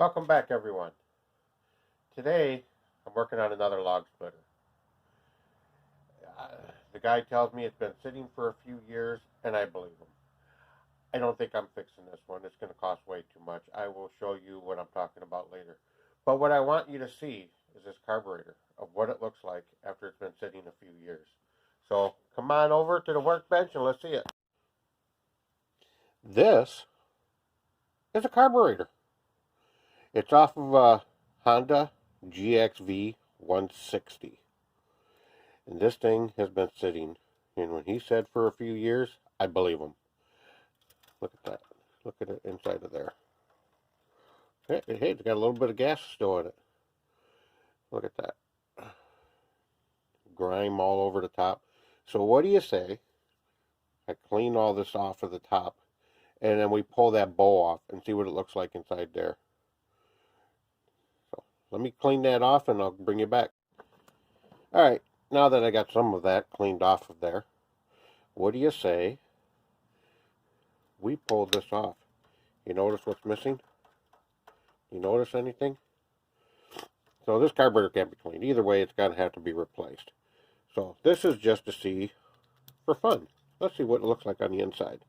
Welcome back, everyone. Today, I'm working on another log splitter. Uh, the guy tells me it's been sitting for a few years, and I believe him. I don't think I'm fixing this one. It's going to cost way too much. I will show you what I'm talking about later. But what I want you to see is this carburetor of what it looks like after it's been sitting a few years. So come on over to the workbench and let's see it. This is a carburetor. It's off of a Honda GXV160. And this thing has been sitting. And when he said for a few years, I believe him. Look at that. Look at it inside of there. Hey, it's got a little bit of gas still in it. Look at that. Grime all over the top. So what do you say? I clean all this off of the top. And then we pull that bow off and see what it looks like inside there. So let me clean that off and I'll bring you back. Alright, now that I got some of that cleaned off of there, what do you say we pull this off? You notice what's missing? You notice anything? So this carburetor can't be cleaned. Either way, it's going to have to be replaced. So this is just to see for fun. Let's see what it looks like on the inside.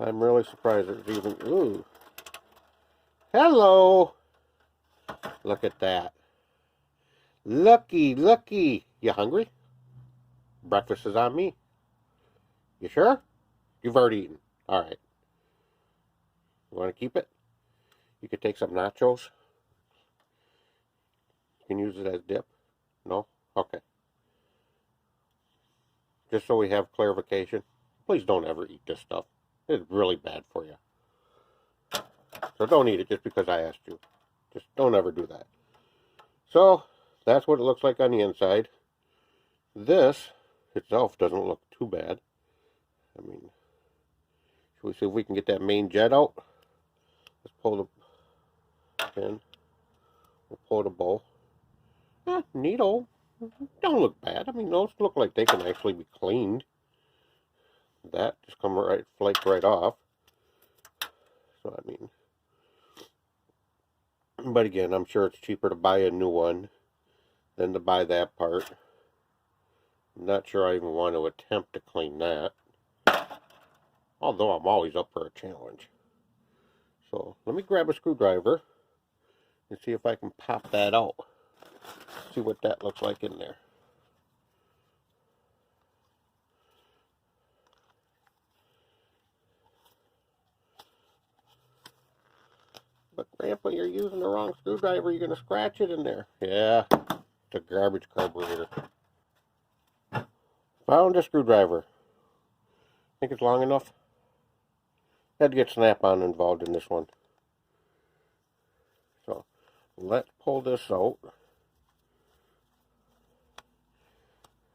I'm really surprised it's even... Ooh. Hello! Look at that. Looky, looky. You hungry? Breakfast is on me. You sure? You've already eaten. Alright. You want to keep it? You could take some nachos. You can use it as dip. No? Okay. Just so we have clarification, please don't ever eat this stuff. It's really bad for you. So don't eat it just because I asked you. Just don't ever do that. So, that's what it looks like on the inside. This itself doesn't look too bad. I mean, should we see if we can get that main jet out? Let's pull the pin. We'll pull the bow. Neato. Don't look bad. I mean, those look like they can actually be cleaned. That just come right, flake right off. So, I mean, but again, I'm sure it's cheaper to buy a new one than to buy that part. I'm not sure I even want to attempt to clean that. Although I'm always up for a challenge. So, let me grab a screwdriver and see if I can pop that out. See what that looks like in there. But Grandpa, you're using the wrong screwdriver. You're going to scratch it in there. Yeah, it's a garbage carburetor. Found a screwdriver. Think it's long enough? Had to get Snap-on involved in this one. So, let's pull this out.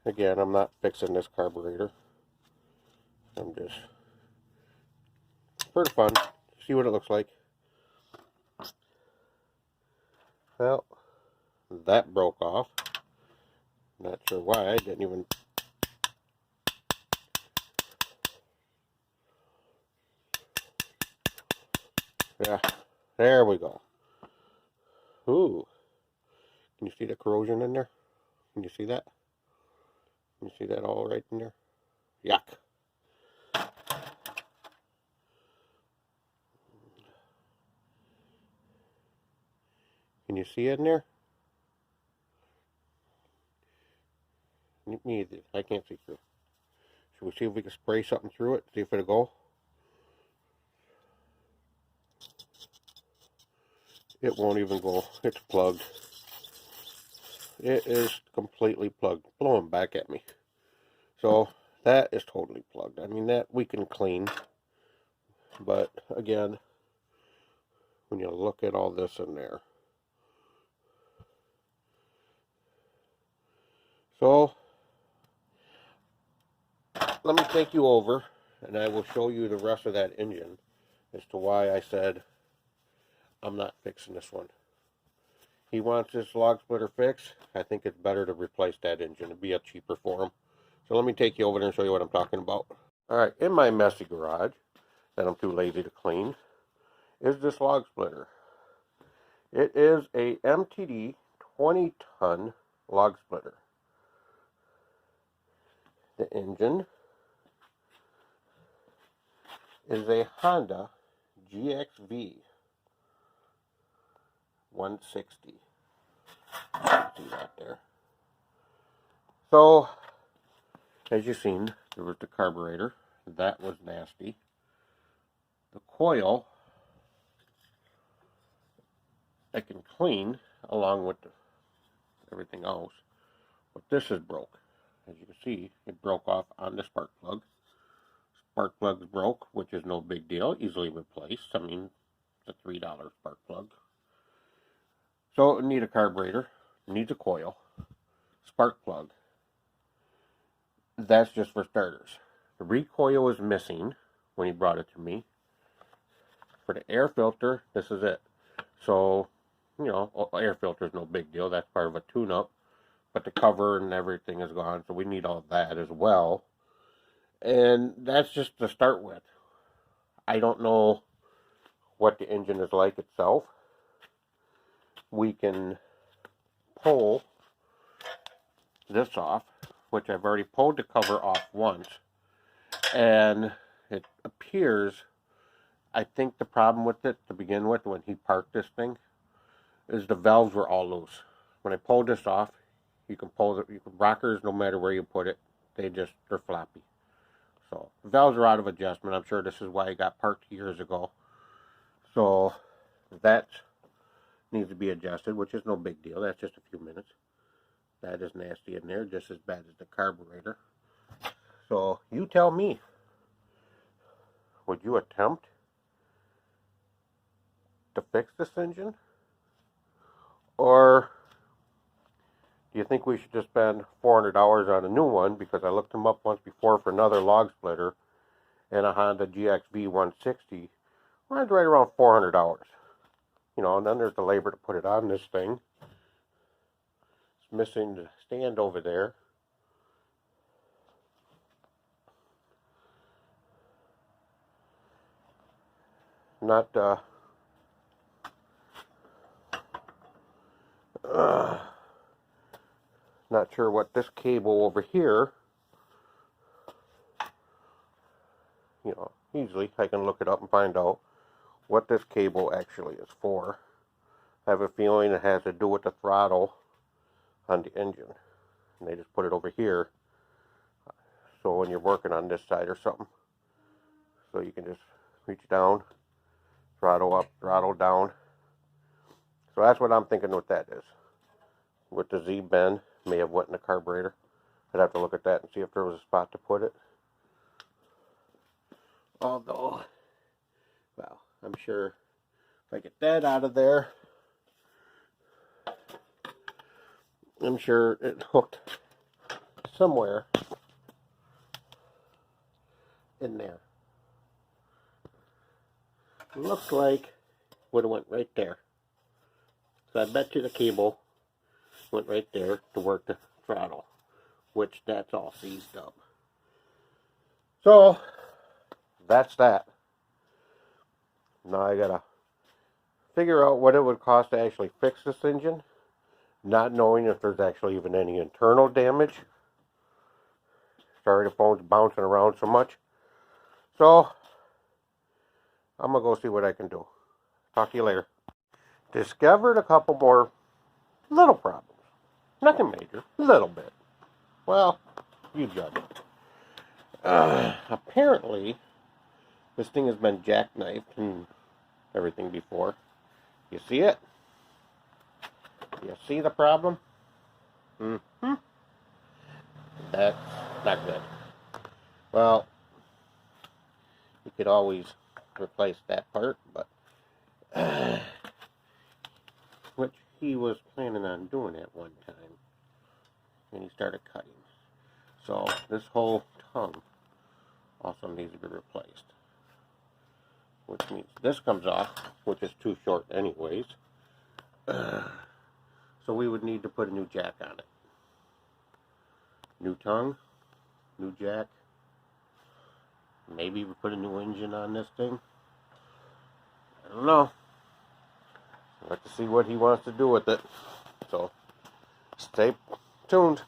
Again, I'm not fixing this carburetor. I'm just, for fun, see what it looks like. Well, that broke off. Not sure why. I didn't even... Yeah, there we go. Ooh. Can you see the corrosion in there? Can you see that? Can you see that all right in there? Yuck. Can you see it in there? Me either. I can't see through. Should we see if we can spray something through it? See if it'll go? It won't even go. It's plugged. It is completely plugged. Blowing back at me. So, that is totally plugged. I mean, that we can clean. But, again, when you look at all this in there. So, let me take you over, and I will show you the rest of that engine as to why I said I'm not fixing this one. he wants this log splitter fixed, I think it's better to replace that engine. It'd be a cheaper for him. So let me take you over there and show you what I'm talking about. Alright, in my messy garage that I'm too lazy to clean is this log splitter. It is a MTD 20-ton log splitter. The engine is a Honda GXV160. See that there. So, as you've seen, there was the carburetor. That was nasty. The coil, I can clean along with everything else. But this is broke. As you can see, it broke off on the spark plug. Spark plug's broke, which is no big deal. Easily replaced. I mean, it's a $3 spark plug. So it needs a carburetor. It needs a coil. Spark plug. That's just for starters. The recoil is missing when he brought it to me. For the air filter, this is it. So, you know, air filter is no big deal. That's part of a tune-up. But the cover and everything is gone, so we need all that as well. And that's just to start with. I don't know what the engine is like itself. We can pull this off, which I've already pulled the cover off once. And it appears, I think the problem with it to begin with, when he parked this thing, is the valves were all loose. When I pulled this off, you can pull the rockers, no matter where you put it, they're floppy. So the valves are out of adjustment. I'm sure this is why it got parked years ago. So that needs to be adjusted, which is no big deal. That's just a few minutes. That is nasty in there, just as bad as the carburetor. So you tell me, would you attempt to fix this engine? Or do you think we should just spend $400 on a new one? Because I looked them up once before for another log splitter and a Honda GXV160. Runs right around $400. You know, and then there's the labor to put it on this thing. It's missing the stand over there. Not not sure what this cable over here, you know, easily I can look it up and find out what this cable actually is for. I have a feeling it has to do with the throttle on the engine. And they just put it over here, so when you're working on this side or something, so you can just reach down, throttle up, throttle down. So that's what I'm thinking what that is. With the Z-bend, may have went in the carburetor. I'd have to look at that and see if there was a spot to put it. Although, well, I'm sure if I get that out of there, I'm sure it hooked somewhere in there. Looks like would have went right there. So I bet you the cable went right there to work the throttle, which that's all seized up. So that's that. Now I gotta figure out what it would cost to actually fix this engine, not knowing if there's actually even any internal damage. Sorry, the phone's bouncing around so much. So I'm gonna go see what I can do. Talk to you later. Discovered a couple more little problems. Nothing major, a little bit. Well, you judge it. Apparently, this thing has been jackknifed and everything before. You see it? You see the problem? Mm-hmm. That's not good. Well, you could always replace that part, but which he was planning on doing at one time, and he started cutting. So this whole tongue also needs to be replaced, which means this comes off, which is too short anyways. So we would need to put a new jack on it. New tongue, new jack. Maybe we put a new engine on this thing. I don't know. We'll have to see what he wants to do with it. So stay tuned.